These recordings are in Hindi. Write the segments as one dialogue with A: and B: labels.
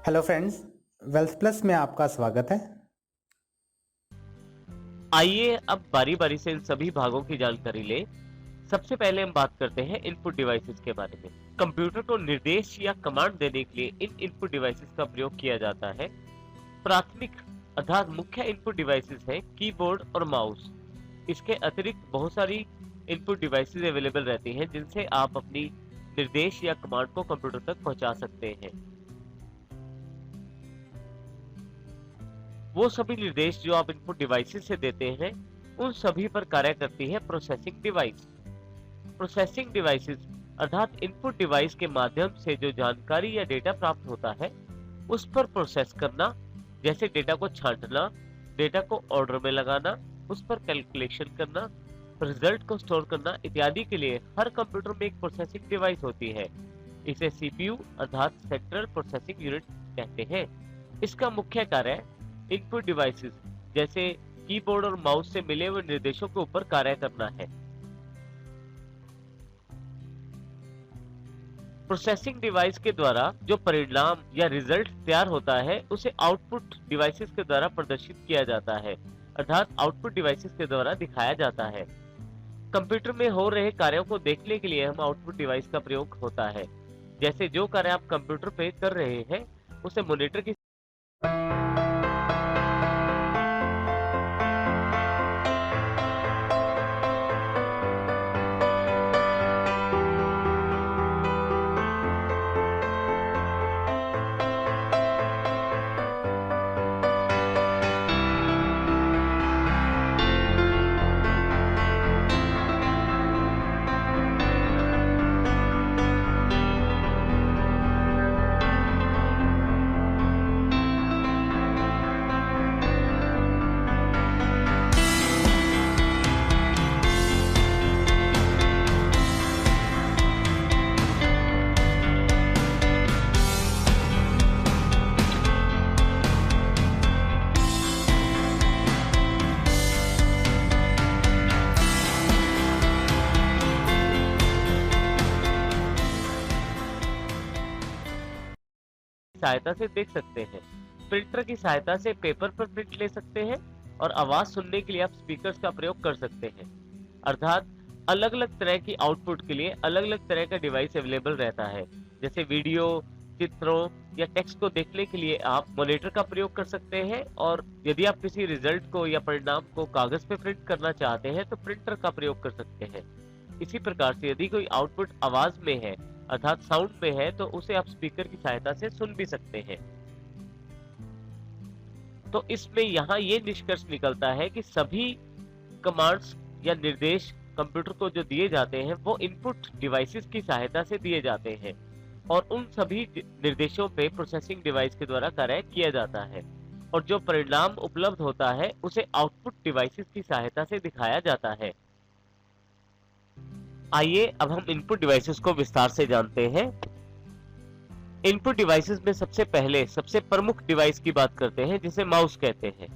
A: हेलो फ्रेंड्स, वेल्थ प्लस में आपका स्वागत है।
B: आइए अब बारी बारी से इन सभी भागों की जानकारी लें। सबसे पहले हम बात करते हैं इनपुट डिवाइसेस के बारे में। कंप्यूटर को निर्देश या कमांड देने के लिए इन इनपुट डिवाइसेस का प्रयोग किया जाता है। प्राथमिक अर्थात मुख्य इनपुट डिवाइसेस हैं कीबोर्ड और माउस। इसके अतिरिक्त बहुत सारी इनपुट डिवाइसेस अवेलेबल रहती हैं जिनसे आप अपनी निर्देश या कमांड को कंप्यूटर तक पहुंचा सकते हैं। वो सभी निर्देश जो आप इनपुट डिवाइसेस से देते हैं उन सभी पर कार्य करती है प्रोसेसिंग डिवाइस। प्रोसेसिंग डिवाइसेस अर्थात इनपुट डिवाइस के माध्यम से जो जानकारी या डेटा प्राप्त होता है उस पर प्रोसेस करना, जैसे डेटा को छांटना, डेटा को ऑर्डर में लगाना, उस पर कैलकुलेशन करना, रिजल्ट को स्टोर करना इत्यादि के लिए हर कंप्यूटर में एक प्रोसेसिंग डिवाइस होती है। इसे सीपीयू अर्थात सेंट्रल प्रोसेसिंग यूनिट कहते हैं। इसका मुख्य कार्य इनपुट डिवाइसेस जैसे कीबोर्ड और माउस से मिले हुए निर्देशों के ऊपर कार्य करना है। प्रोसेसिंग डिवाइस के द्वारा जो परिणाम या रिजल्ट तैयार होता है उसे आउटपुट डिवाइसेस के द्वारा प्रदर्शित किया जाता है, अर्थात आउटपुट डिवाइसेस के द्वारा दिखाया जाता है। कंप्यूटर में हो रहे कार्यों को देखने के लिए हम आउटपुट डिवाइस का प्रयोग होता है। जैसे जो कार्य आप कंप्यूटर पे कर रहे हैं उसे मॉनिटर की सहायता से देख सकते हैं। प्रिंटर की सहायता से पेपर पर प्रिंट ले सकते हैं और आवाज सुनने के लिए आप स्पीकर्स का प्रयोग कर सकते हैं। अर्थात अलग अलग तरह की आउटपुट के लिए अलग अलग तरह का डिवाइस अवेलेबल रहता है। जैसे वीडियो, चित्रों या टेक्स्ट को देखने के लिए आप मॉनिटर का प्रयोग कर सकते हैं, और यदि आप किसी रिजल्ट को या परिणाम को कागज पे प्रिंट करना चाहते हैं तो प्रिंटर का प्रयोग कर सकते हैं। इसी प्रकार से यदि कोई आउटपुट आवाज में है अर्थात साउंड में है तो उसे आप स्पीकर की सहायता से सुन भी सकते हैं। तो इसमें यहाँ ये निष्कर्ष निकलता है कि सभी कमांड्स या निर्देश कंप्यूटर को जो दिए जाते हैं वो इनपुट डिवाइसेस की सहायता से दिए जाते हैं और उन सभी निर्देशों पे प्रोसेसिंग डिवाइस के द्वारा कार्य किया जाता है, और जो परिणाम उपलब्ध होता है उसे आउटपुट डिवाइसेस की सहायता से दिखाया जाता है। आइए अब हम इनपुट डिवाइसेस को विस्तार से जानते हैं। इनपुट डिवाइसेस में सबसे पहले सबसे प्रमुख डिवाइस की बात करते हैं जिसे माउस कहते हैं।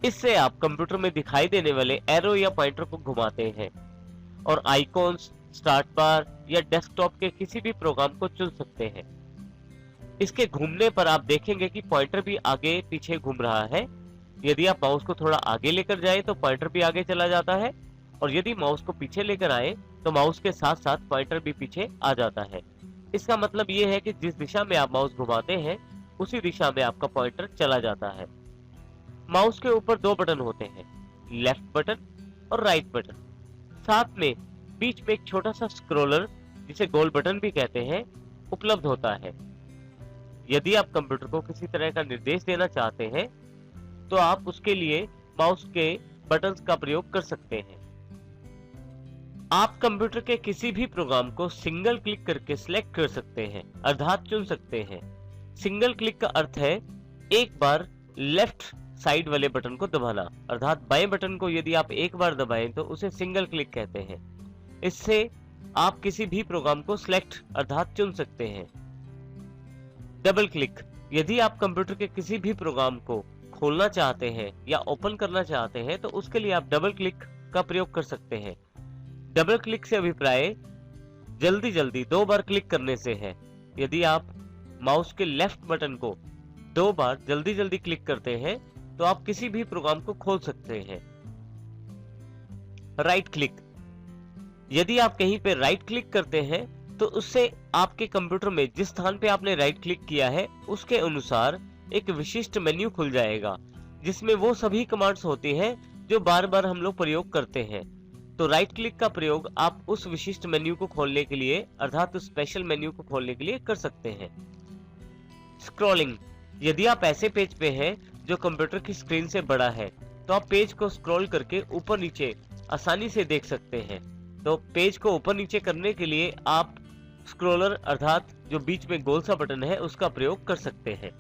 B: इससे आप कंप्यूटर में दिखाई देने वाले एरो या पॉइंटर को घुमाते हैं और आइकॉन्स, स्टार्ट बार या डेस्कटॉप के किसी भी प्रोग्राम को चुन सकते हैं। इसके घूमने पर आप देखेंगे कि पॉइंटर भी आगे पीछे घूम रहा है। यदि आप माउस को थोड़ा आगे लेकर जाएं तो पॉइंटर भी आगे चला जाता है, और यदि माउस को पीछे लेकर आए तो माउस के साथ साथ पॉइंटर भी पीछे आ जाता है। इसका मतलब ये है कि जिस दिशा में आप माउस घुमाते हैं उसी दिशा में आपका पॉइंटर चला जाता है। माउस के ऊपर दो बटन होते हैं, लेफ्ट बटन और राइट बटन। साथ में बीच में एक छोटा सा स्क्रोलर जिसे गोल बटन भी कहते हैं उपलब्ध होता है। यदि आप कंप्यूटर को किसी तरह का निर्देश देना चाहते हैं तो आप उसके लिए माउस के बटन्स का प्रयोग कर सकते हैं। आप कंप्यूटर के किसी भी प्रोग्राम को सिंगल क्लिक करके सिलेक्ट कर सकते हैं अर्थात चुन सकते हैं। सिंगल क्लिक का अर्थ है एक बार लेफ्ट साइड वाले बटन को दबाना, अर्थात बाएं बटन को यदि आप एक बार दबाएं तो उसे सिंगल क्लिक कहते हैं। इससे आप किसी भी प्रोग्राम को सिलेक्ट अर्थात चुन सकते हैं। डबल क्लिक, यदि आप कंप्यूटर के किसी भी प्रोग्राम को खोलना चाहते हैं या ओपन करना चाहते हैं तो उसके लिए आप डबल क्लिक का प्रयोग कर सकते हैं। डबल क्लिक से अभिप्राय जल्दी जल्दी दो बार क्लिक करने से है। यदि आप माउस के लेफ्ट बटन को 2 बार जल्दी जल्दी क्लिक करते हैं तो आप किसी भी प्रोग्राम को खोल सकते हैं। राइट क्लिक, यदि आप कहीं पे राइट क्लिक करते हैं तो उससे आपके कंप्यूटर में जिस स्थान पे आपने राइट क्लिक किया है उसके अनुसार एक विशिष्ट मेन्यू खुल जाएगा, जिसमें वो सभी कमांड्स होती हैं जो बार बार हम लोग प्रयोग करते हैं। तो राइट क्लिक का प्रयोग आप उस विशिष्ट मेन्यू को खोलने के लिए अर्थात उस स्पेशल मेन्यू को खोलने के लिए कर सकते हैं। स्क्रॉलिंग, यदि आप ऐसे पेज पे हैं जो कंप्यूटर की स्क्रीन से बड़ा है तो आप पेज को स्क्रॉल करके ऊपर नीचे आसानी से देख सकते हैं। तो पेज को ऊपर नीचे करने के लिए आप स्क्रॉलर अर्थात जो बीच में गोल सा बटन है उसका प्रयोग कर सकते हैं।